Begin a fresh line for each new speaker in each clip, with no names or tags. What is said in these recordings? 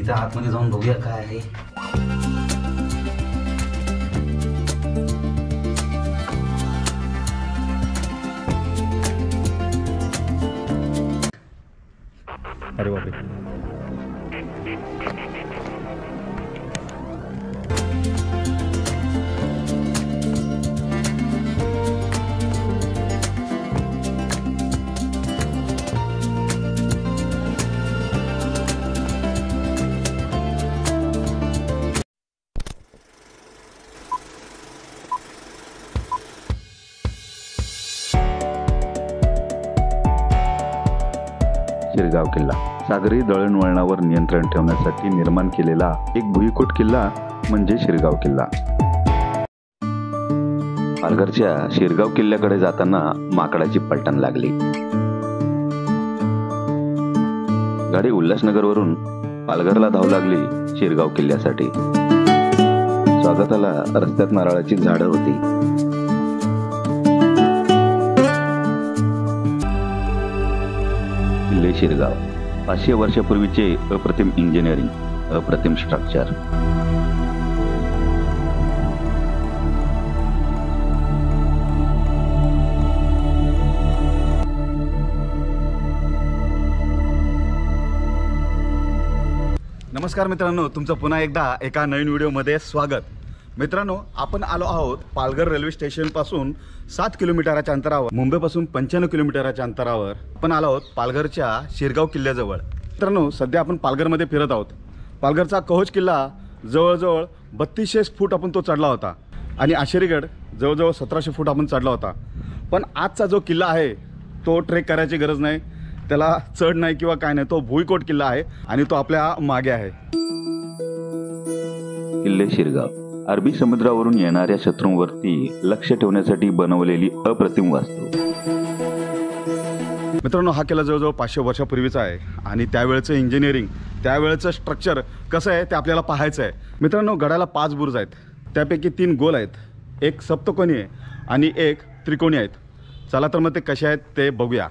इथं आतमध्ये जाऊन बघूया काय आहे.
अरे बापरे.
शिरगाव किल्ला सागरी दळणवळणावर नियंत्रण ठेवण्यासाठी निर्माण केलेला एक भुईकोट किल्ला म्हणजे शिरगाव किल्ला. पालघरच्या शिरगाव किल्ल्याकडे जाताना माकडाची पलटण लागली. गाडी उल्हासनगरवरून पालघरला धाव लागली शिरगाव किल्ल्यासाठी. स्वागताला रस्त्यात नारळाची झाडं होती. किल्ले शिरगाव 500 वर्षापूर्वीचे अप्रतिम इंजिनिअरिंग, अप्रतिम स्ट्रक्चर.
नमस्कार मित्रांनो, तुमचं पुन्हा एकदा एका नवीन व्हिडिओमध्ये स्वागत. मित्रांनो, आपण आलो आहोत पालघर रेल्वे स्टेशनपासून 7 किलोमीटरच्या अंतरावर, मुंबईपासून 95 किलोमीटरच्या अंतरावर आपण आलो आहोत पालघरच्या शिरगाव किल्ल्याजवळ. मित्रांनो, सध्या आपण पालघरमध्ये फिरत आहोत. पालघरचा कहोज किल्ला जवळजवळ 3200 फूट आपण तो चढला होता आणि आशेरीगड जवळजवळ 1700 फूट आपण चढला होता. पण आजचा जो किल्ला आहे तो ट्रेक करायची गरज नाही, त्याला चढ नाही किंवा काय नाही. तो भुईकोट किल्ला आहे आणि तो आपल्या मागे आहे.
किल्ले शिरगाव अरबी समुद्रावरून येणाऱ्या शत्रूंवरती लक्ष ठेवण्यासाठी बनवलेली अप्रतिम वास्तू.
मित्रांनो, हा किल्ला जवळजवळ 500 वर्षापूर्वीचा आहे आणि त्यावेळेचं इंजिनिअरिंग, त्यावेळेचं स्ट्रक्चर कसं आहे ते आपल्याला पाहायचं आहे. मित्रांनो, गडाला 5 बुरुज आहेत. त्यापैकी 3 गोल आहेत, एक सप्तकोनी आहे आणि एक त्रिकोणी आहेत. चला तर मग ते कसे आहेत ते बघूया.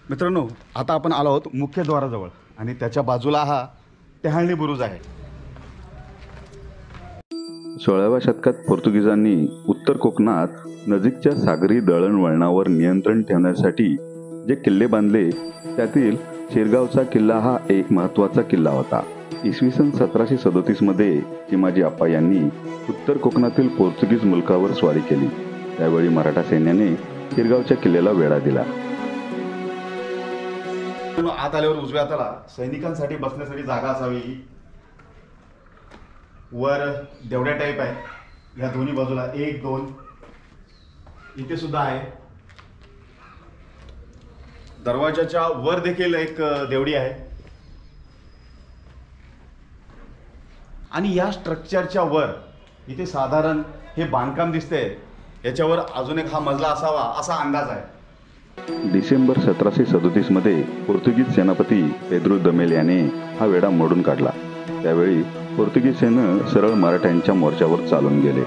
मित्रांनो, आता आपण आलो आहोत मुख्य द्वाराजवळ आणि त्याच्या बाजूला हा टेहाळणी बुरुज आहे.
16व्या शतकात पोर्तुगीजांनी उत्तर कोकणात नजीकच्या सागरी दळणवळणावर नियंत्रण ठेवण्यासाठी जे किल्ले बांधले त्यातील शिरगावचा किल्ला हा एक महत्त्वाचा किल्ला होता. इसवी सन 1737 मध्ये चिमाजी अप्पा यांनी उत्तर कोकणातील पोर्तुगीज मुलकावर स्वारी केली. त्यावेळी मराठा सैन्याने शिरगावच्या किल्ल्याला वेढा दिला.
आत आल्यावर उजव्या हाताला सैनिकांसाठी बसण्यासाठी जागा असावी. वर देवड्या टाईप आहे, या दोन्ही बाजूला 1 2 इथे सुद्धा आहे. दरवाजाच्या वर देखील एक देवडी आहे आणि या स्ट्रक्चरच्या वर इथे साधारण हे बांधकाम दिसते. याच्यावर अजून एक हा मजला असावा असा अंदाज आहे.
डिसेंबर 1737 मध्ये पोर्तुगीज सेनापती पेद्रो दमेल याने हा वेढा मोडून काढला. त्यावेळी पोर्तुगीज सैन्य सरळ मराठ्यांच्या मोर्चावर चालून गेले.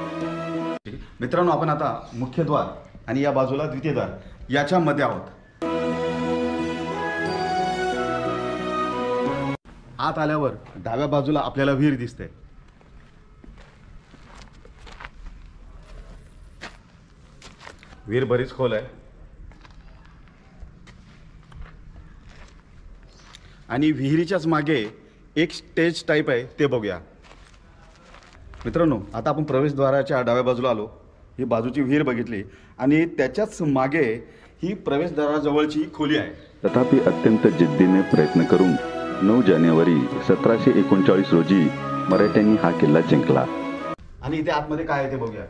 मित्रांनो, आपण आता मुख्य द्वार आणि या बाजूला द्वितीय द्वार याच्या मध्ये आहोत. आत आल्यावर डाव्या बाजूला आपल्याला विहीर दिसते. विहीर बरीच खोल आहे आणि विहिरीच्याच मागे एक स्टेज टाईप आहे, ते बघूया. मित्रांनो, आता आपण प्रवेशद्वाराच्या डाव्या बाजूला आलो. ही बाजूची विहीर बघितली आणि त्याच्याच मागे ही प्रवेशद्वाराजवळची खोली आहे.
तथापि अत्यंत जिद्दीने प्रयत्न करून 9 जानेवारी 1739 रोजी मराठ्यांनी हा किल्ला जिंकला.
आणि इथे आतमध्ये काय आहे ते बघूया.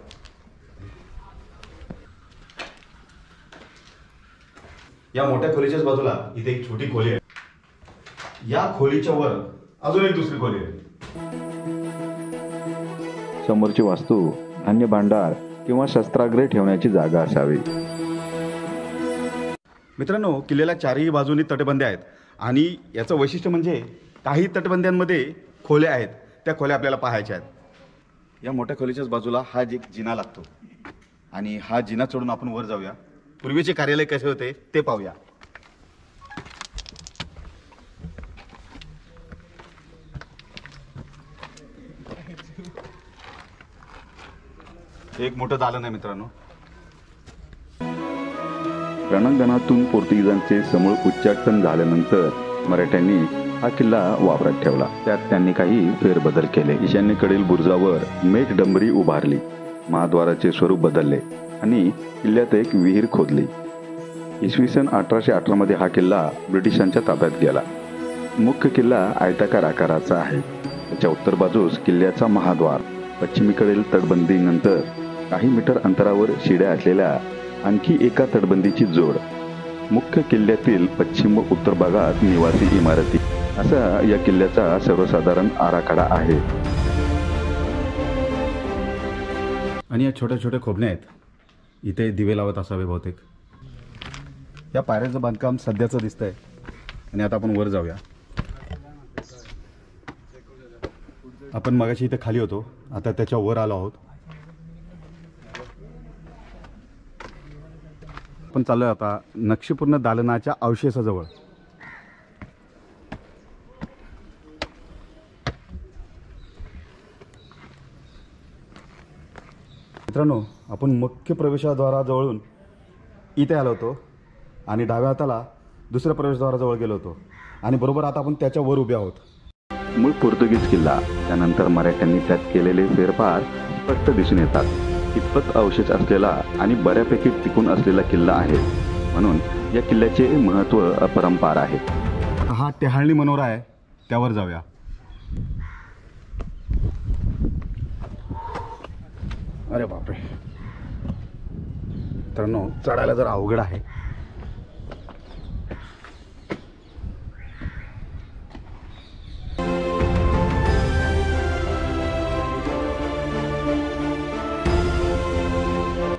या मोठ्या खोलीच्याच बाजूला इथे एक छोटी खोली आहे. या खोलीच्या वर अजून एक दुसरी खोली आहे.
समोरची वास्तू धान्य भांडार किंवा शस्त्राग्रे ठेवण्याची जागा असावी.
मित्रांनो, किल्ल्याला 4ही बाजूनी तटबंद्या आहेत आणि याचं वैशिष्ट्य म्हणजे काही तटबंद्यांमध्ये खोल्या आहेत, त्या खोल्या आपल्याला पाहायच्या आहेत. या मोठ्या खोलीच्याच बाजूला हा एक जिना लागतो आणि हा जिना चढून आपण वर जाऊया. पूर्वीचे कार्यालय कसे होते ते पाहूया. एक मोठं दालन आहे मित्रांनो.
रणांगणातून पोर्तुगीजांचे समूळ उच्चाटन झाल्यानंतर मराठ्यांनी हा किल्ला वापरात ठेवला. त्यात त्यांनी काही फेरबदल केले. ईशान्येकडील बुरुजावर मेघडंबरी उभारली, महाद्वाराचे स्वरूप बदलले आणि किल्ल्यात एक विहीर खोदली. इसवी सन 1818 मध्ये हा किल्ला ब्रिटिशांच्या ताब्यात गेला. मुख्य किल्ला आयताकार आकाराचा आहे. त्याच्या उत्तर बाजूस किल्ल्याचा महाद्वार, पश्चिमेकडील तटबंदीनंतर काही मीटर अंतरावर शिड्या असलेल्या आणखी एका तटबंदीची जोड, मुख्य किल्ल्यातील पश्चिम व उत्तर भागात निवासी इमारती, असा या किल्ल्याचा सर्वसाधारण आराखडा आहे.
आणि या छोट्या छोट्या खोबण्या आहेत. इथे दिवे लावत असावे बहुतेक. या पायऱ्याचं बांधकाम सध्याचं दिसतंय. आणि आता आपण वर जाऊया. आपण मगाशी इथे खाली होतो, आता त्याच्या वर आलो आहोत. आपण चाललोय आता नक्षीपूर्ण दालनाच्या अवशेषाजवळ. मित्रांनो, आपण मुख्य प्रवेशद्वाराजवळून इथे आलो होतो आणि डाव्या हाताला दुसऱ्या प्रवेशद्वाराजवळ गेलो होतो आणि बरोबर आता आपण त्याच्या वर उभे आहोत.
मूळ पोर्तुगीज किल्ला, त्यानंतर मराठ्यांनी त्यात केलेले फेरफार स्पष्ट दिसून येतात. कितपत अवशेष असलेला आणि बऱ्यापैकी टिकून असलेला किल्ला आहे, म्हणून या किल्ल्याचे महत्त्व अपरंपार आहे.
हा टेहाळणी मनोरा आहे, त्यावर जाऊया. अरे बापरे मित्रांनो, चढायला जर अवघड आहे.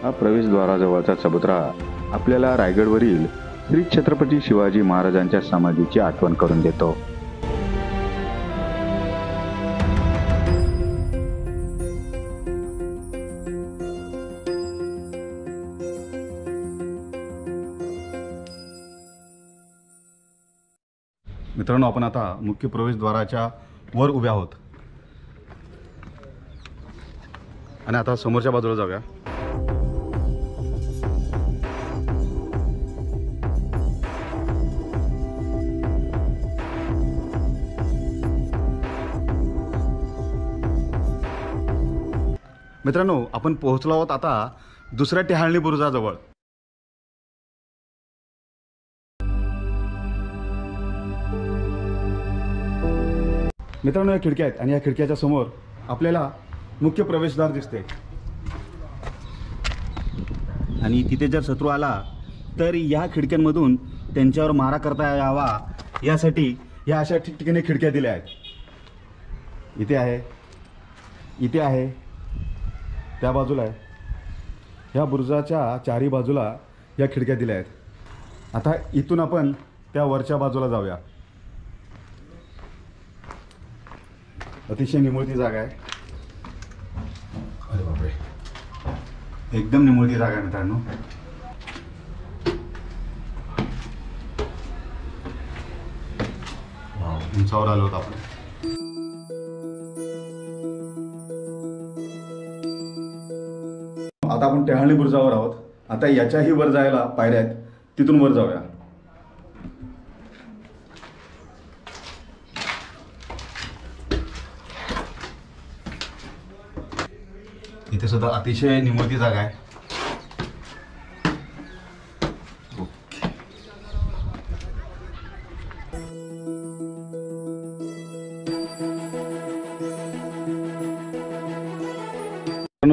हा प्रवेशद्वाराजवळचा चबुतरा आपल्याला रायगडवरील श्री छत्रपती शिवाजी महाराजांच्या समाधीची आठवण करून देतो.
मित्रांनो, आपण आता मुख्य प्रवेशद्वाराच्या वर उभे आहोत आणि आता समोरच्या बाजूला जाऊया. मित्रांनो, आपण पोहोचलो आहोत आता दुसऱ्या टेहाळणी बुरुजाजवळ. मित्रांनो, या खिडक्या आहेत आणि या खिडक्याच्या समोर आपल्याला मुख्य प्रवेशद्वार दिसते. आणि तिथे जर शत्रू आला तर या खिडक्यांमधून त्यांच्यावर मारा करता यावा यासाठी या अशा ठिकठिकाणी खिडक्या दिल्या आहेत. इथे आहे, इथे आहे, त्या बाजूला आहे. ह्या बुरुजाच्या चारी बाजूला या खिडक्या दिल्या आहेत. आता इथून आपण त्या वरच्या बाजूला जाऊया. अतिशय निमुळती जागा आहे. अरे बापरे, एकदम निमुळती जागा आहे मित्रांनो. उंचावर आलो होतो आपण. आता आपण टेहाळणी बुरुजावर आहोत. आता याच्याही वर जायला पायऱ्या आहेत, तिथून वर जाऊया. इथे सुद्धा अतिशय निमुळती जागा आहे.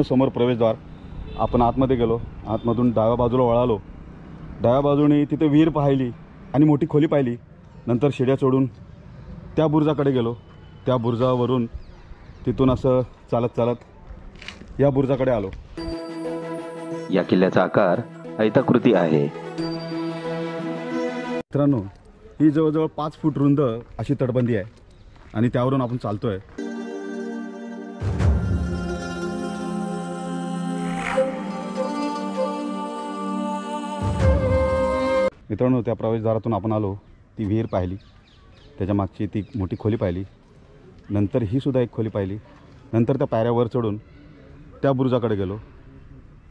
समोर प्रवेशद्वार. आपण आतमध्ये गेलो, आतमधून डाव्या बाजूला वळालो. डाव्या बाजूने तिथे विहीर पाहिली आणि मोठी खोली पाहिली. नंतर शिड्या चढून त्या बुरुजाकडे गेलो. त्या बुरुजावरून तिथून असं चालत चालत या बुरुजाकडे आलो.
या किल्ल्याचा आकार आयताकृती आहे.
मित्रांनो, ही जवळजवळ 5 फूट रुंद अशी तटबंदी आहे आणि त्यावरून आपण चालतोय. मित्रांनो, त्या प्रवेशद्वारातून आपण आलो, ती विहीर पाहिली, त्याच्या मागची ती मोठी खोली पाहिली. नंतर ही सुद्धा एक खोली पाहिली. नंतर त्या पायऱ्यावर चढून त्या बुरुजाकडे गेलो.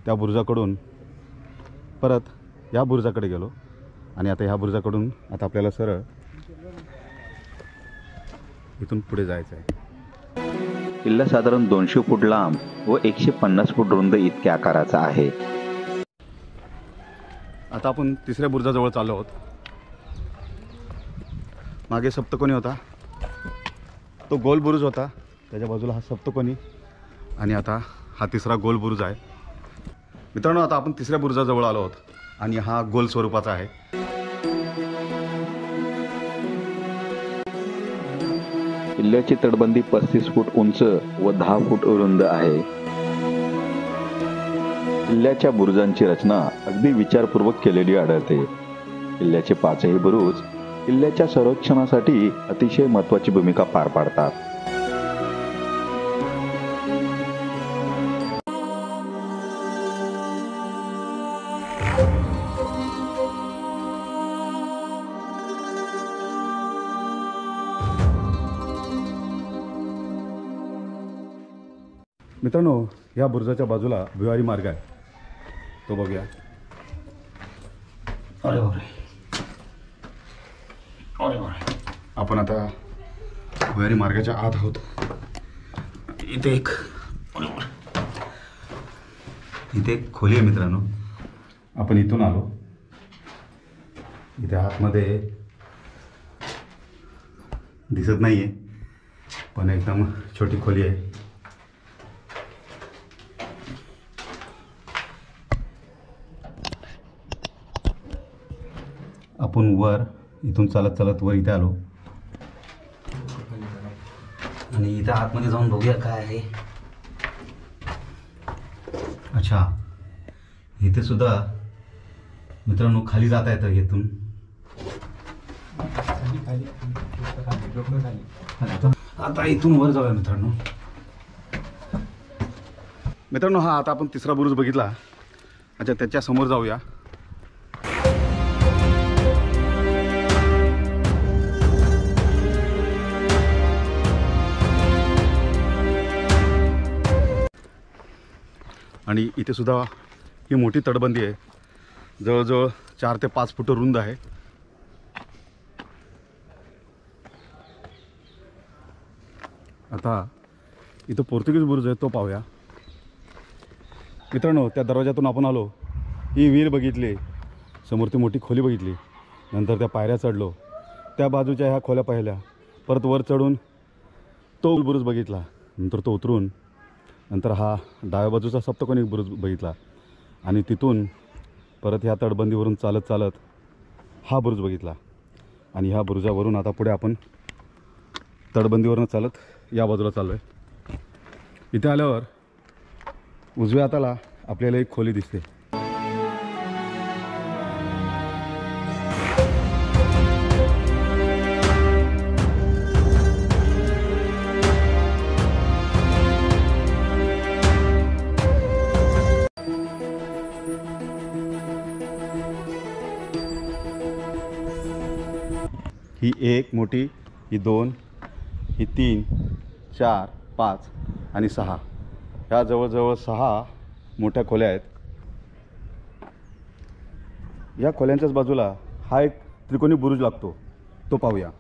त्या बुरुजाकडून परत या बुरुजाकडे गेलो आणि आता ह्या बुरुजाकडून आता आपल्याला सरळ इथून पुढे जायचं आहे।
किल्ला साधारण 200 फूट लांब व 150 फूट रुंद इतक्या आकाराचा आहे।
आता आपण तिसऱ्या बुरुजाजवळ चाललो आहोत। मागे सप्तकोनी होता, तो गोल बुरुज होता, त्याच्या बाजूला हा सप्तकोनी आणि आता हा तिसरा गोल बुरुज आहे। मित्रांनो, आता आपण तिसऱ्या बुरुजाजवळ आलो आहोत आणि हा गोल स्वरूपाचा आहे।
किल्ल्याची तटबंदी 35 फूट उंच व 10 फूट रुंद आहे। किल्ल्याच्या बुरुजांची रचना अगदी विचारपूर्वक केलेली आढळते। किल्ल्याचे 5ही बुरुज किल्ल्याच्या संरक्षणासाठी अतिशय महत्त्वाची भूमिका पार पाडतात।
मित्रांनो, या बुरुजाच्या बाजूला भुयारी मार्ग आहे, तो बघूया। अरे बापरे, अरे बापरे, आपण आता भुयारी मार्गाच्या आत आहोत। इथे एक खोली आहे मित्रांनो। आपण इथून आलो, इथे आतमध्ये दिसत नाही आहे, पण एकदम छोटी खोली आहे। आपण वर इथून चालत चालत वर इथे आलो आणि इथे आतमध्ये जाऊन बघूया काय आहे। अच्छा, इथे सुद्धा मित्रांनो खाली जाता येतं इथून। आता इथून वर जाऊया मित्रांनो। मित्रांनो, हा आता आपण तिसरा बुरुज बघितला। अच्छा, त्याच्या समोर जाऊया। आणि इथे सुद्धा ही मोठी तटबंदी आहे, जवळजवळ 4 ते 5 फूट रुंद आहे। आता इथं पोर्तुगीज बुरुज आहे, तो पाहूया। मित्रांनो, त्या दरवाजातून आपण आलो, ही विहीर बघितली, समोर ती मोठी खोली बघितली, नंतर त्या पायऱ्या चढलो, त्या बाजूच्या ह्या खोल्या पाहिल्या, परत वर चढून तो बुरुज बघितला, नंतर तो उतरून नंतर हा डाव्या बाजूचा सप्तकोनी बुरुज बघितला आणि तिथून परत ह्या तटबंदीवरून चालत चालत हा बुरुज बघितला आणि ह्या बुरुजावरून आता पुढे आपण तटबंदीवरून चालत या बाजूला चाललो आहे। इथे आल्यावर उजव्या हाताला आपल्याला एक खोली दिसते। ही एक मोठी, ही 2, ही 3, 4, 5 आणि 6, ह्या जवळजवळ 6 मोठ्या खोल्या आहेत। या खोल्यांच्याच बाजूला हा एक त्रिकोणी बुरुज लागतो, तो पाहूया।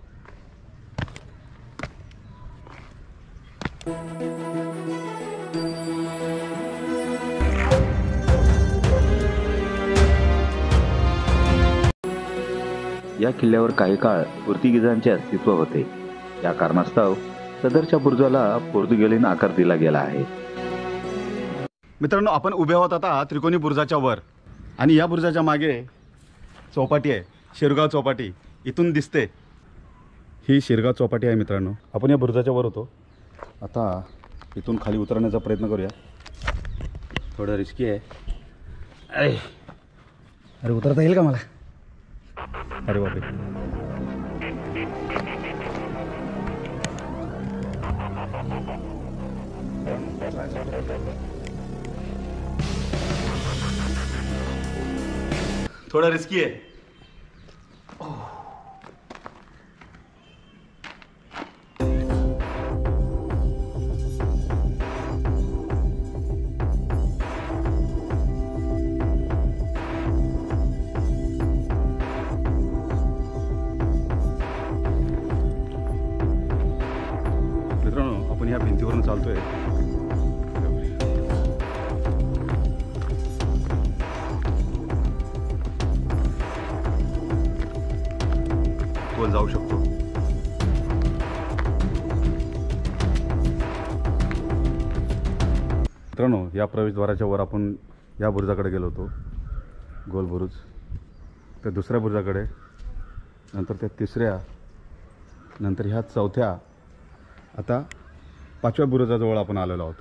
या किल्ल्यावर काही काळ पोर्तुगीजांचे अस्तित्व होते। या कारणास्तव सदरच्या बुरुजाला पोर्तुगीजीन आकार दिला गेला आहे।
मित्रांनो, आपण उभे आहोत आता त्रिकोणी बुरुजाच्या वर आणि या बुरुजाच्या मागे चौपाटी आहे, शिरगाव चौपाटी इथून दिसते। ही शिरगाव चौपाटी आहे मित्रांनो। आपण या बुरुजाच्या वर होतो, आता इथून खाली उतरण्याचा प्रयत्न करूया। थोडं रिस्की आहे। अरे उतरता येईल का मला? अरे बापरे, थोड़ा रिस्की है। ह्या भिंतीवरून चालतोय. तो जाऊ शकतो. मित्रांनो, या प्रवेशद्वाराच्या वर आपण या बुरुजाकडे गेलो होतो, गोल बुरुज. त्या दुसऱ्या बुरुजाकडे, नंतर त्या तिसऱ्या, नंतर ह्या चौथ्या, आता 5व्या बुरुजाजवळ आपण आलेलो आहोत.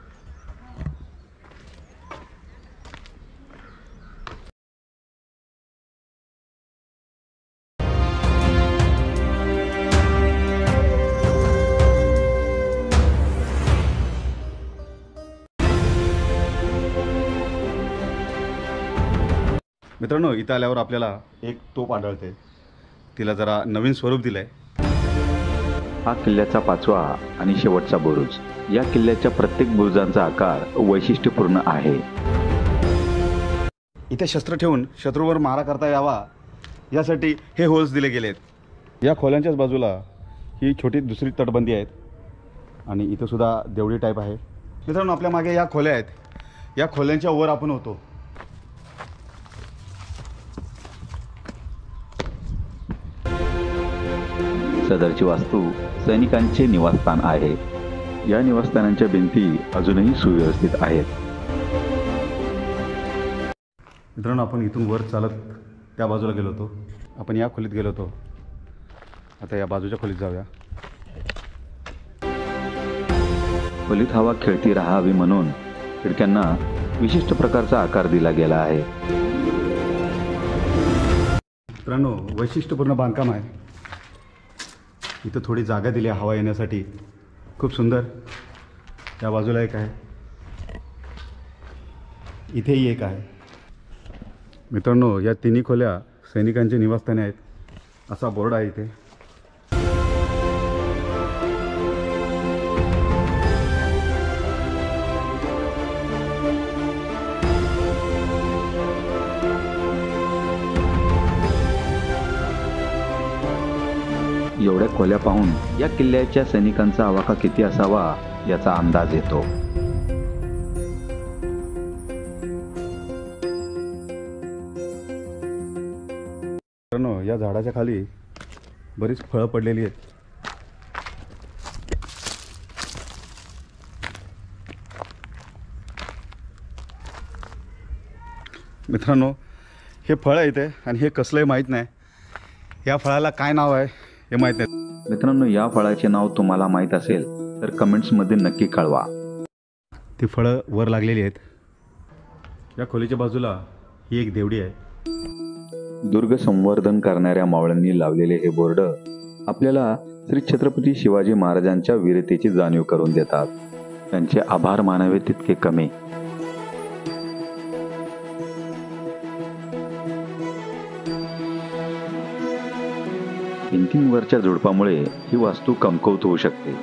मित्रांनो, इथं आल्यावर आपल्याला एक तोफ आढळते. तिला जरा नवीन स्वरूप दिलं आहे.
हा किल्ल्याचा 5वा आणि शेवटचा बुरुज. या किल्ल्याच्या प्रत्येक बुरुजांचा आकार वैशिष्ट्यपूर्ण आहे.
इथे शस्त्र ठेवून शत्रूवर मारा करता यावा यासाठी हे होल्स दिले गेलेत. या खोल्यांच्याच बाजूला ही छोटी दुसरी तटबंदी आहेत आणि इथं सुद्धा देवळी टाईप आहे. मित्रांनो, आपल्या मागे या खोल्या आहेत. या खोल्यांच्या वर आपण होतो.
सदरची वास्तू सैनिकांचे निवासस्थान आहे. या निवासस्थानांच्या भिंती अजूनही सुव्यवस्थित आहेत.
मित्रांनो, आपण इथून वर चालत त्या बाजूला गेलो होतो. आपण या खोलीत गेलो होतो. आता या बाजूच्या खोलीत जाऊया.
खोलीत हवा खेळती राहावी म्हणून खिडक्यांना विशिष्ट प्रकारचा आकार दिला गेला आहे.
मित्रांनो, वैशिष्ट्यपूर्ण बांधकाम आहे. इथं थोडी जागा दिली आहे हवा येण्यासाठी. खूप सुंदर. त्या बाजूला एक आहे, इथेही एक आहे. मित्रांनो, या तिन्ही खोल्या सैनिकांचे निवासस्थाने आहेत. असा बोर्ड आहे इथे.
एवढ्या खोल्या पाहून या किल्ल्याच्या सैनिकांचा आवाका किती असावा याचा अंदाज येतो.
मित्रांनो, या झाडाच्या खाली बरीच फळं पडलेली आहेत. मित्रांनो, हे फळ आहे इथे आणि हे कसलंही माहीत नाही. या फळाला काय नाव आहे हे माहीत नाही.
मित्रांनो, या फळाचे नाव तुम्हाला माहीत असेल तर कमेंट्समध्ये नक्की कळवा.
ती फळं वर लागलेली आहेत. या खोलीच्या बाजूला ही एक देवडी आहे.
दुर्ग संवर्धन करणाऱ्या मावळ्यांनी लावलेले हे बोर्ड आपल्याला श्री छत्रपती शिवाजी महाराजांच्या वीरतेची जाणीव करून देतात. त्यांचे आभार मानावे तितके कमी. भिंतींवरच्या झुडपामुळे ही वास्तू कमकुवत होऊ शकते,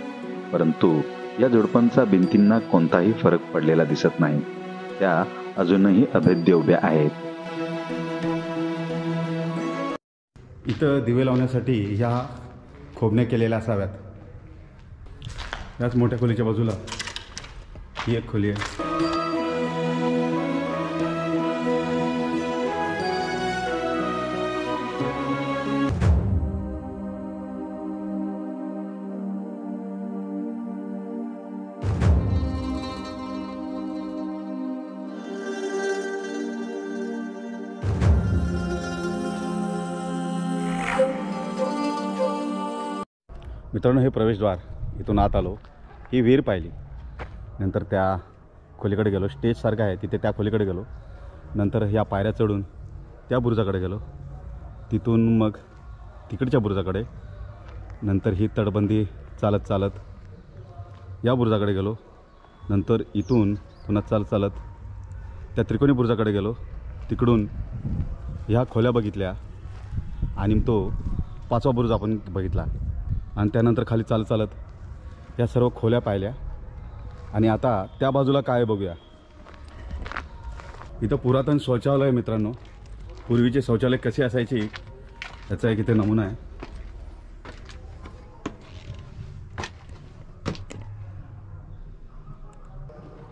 परंतु या झुडपांचा भिंतींना कोणताही फरक पडलेला दिसत नाही. त्या अजूनही अभेद्य उभ्या आहेत.
इथं दिवे लावण्यासाठी ह्या खोबण्या केलेल्या असाव्यात. याच मोठ्या खोलीच्या बाजूला ही एक खोली आहे. मित्रांनो, हे प्रवेशद्वार. इथून आत आलो, ही विहीर पाहिली. नंतर त्या खोलीकडे गेलो. स्टेजसारखं आहे तिथे, त्या खोलीकडे गेलो. नंतर ह्या पायऱ्या चढून त्या बुरुजाकडे गेलो. तिथून मग तिकडच्या बुरुजाकडे. नंतर ही तटबंदी चालत चालत या बुरुजाकडे गेलो. नंतर इथून पुन्हा चालत चालत त्या त्रिकोणी बुरुजाकडे गेलो. तिकडून ह्या खोल्या बघितल्या आणि तो 5वा बुरुज आपण बघितला. आणि त्यानंतर खाली चालत चालत या सर्व खोल्या पाहिल्या. आणि आता त्या बाजूला काय बघूया. इथं पुरातन शौचालय आहे मित्रांनो. पूर्वीचे शौचालय कसे असायचे याचा एक इथे नमुना आहे.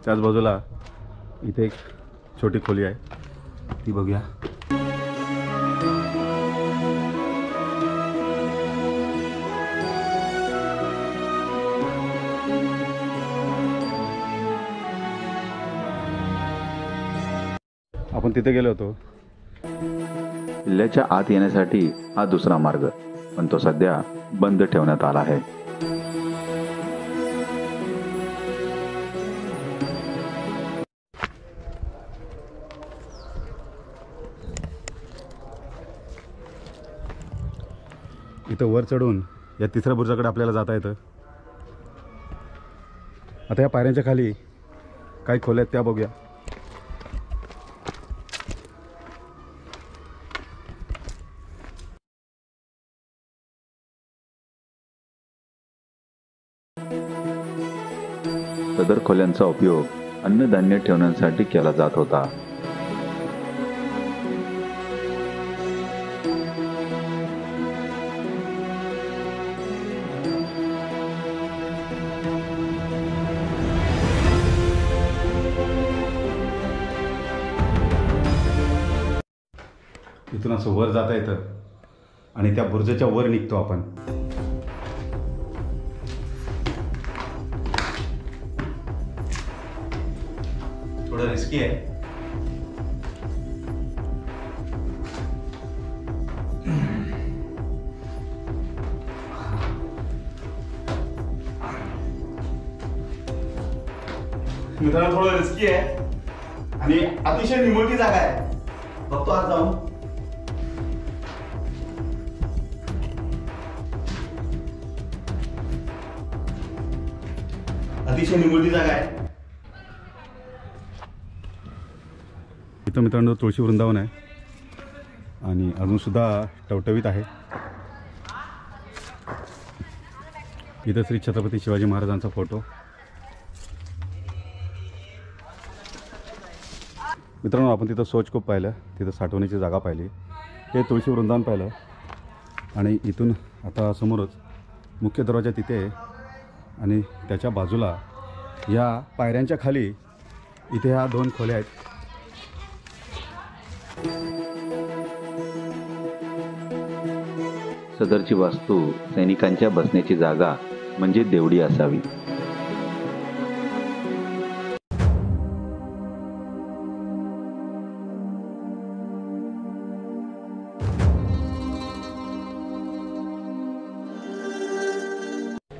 त्याच बाजूला इथे एक छोटी खोली आहे, ती बघूया. आपण तिथे गेलो होतो.
किल्ल्याच्या आत येण्यासाठी हा दुसरा मार्ग, पण तो सध्या बंद ठेवण्यात आला आहे.
इथं वर चढून या तिसऱ्या बुरुजाकडे आपल्याला जाता येतं. आता या पायऱ्यांच्या खाली काही खोल्या आहेत त्या बघूया.
सदर खोल्यांचा उपयोग अन्नधान्य ठेवण्यासाठी केला जात होता.
इथून असं वर जाता येतं आणि त्या बुरुजाच्या वर निघतो आपण. थोडं रिस्की आहे. मित्रांनो थोडं रिस्की आहे आणि अतिशय निमोठी जागा आहे. बघतो आज जाऊन. अतिशय निमोठी जागा आहे. इथं मित्रांनो तुळशी वृंदावन आहे आणि अजून सुद्धा टवटवीत आहे. इथं श्री छत्रपती शिवाजी महाराजांचा फोटो. मित्रांनो आपण तिथं शौचकूप पाहिलं, तिथं साठवण्याची जागा पाहिली, हे तुळशी वृंदावन पाहिलं आणि इथून आता समोरच मुख्य दरवाजा तिथे आहे आणि त्याच्या बाजूला या पायऱ्यांच्या खाली इथे ह्या 2 खोल्या आहेत.
सदरची वास्तू सैनिकांच्या बसण्याची जागा म्हणजे देवडी असावी.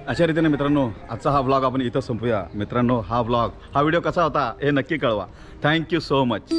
अशा रीतीने मित्रांनो आजचा हा व्लॉग आपण इथं संपूया. मित्रांनो हा व्हिडिओ कसा होता हे नक्की कळवा. Thank you so much.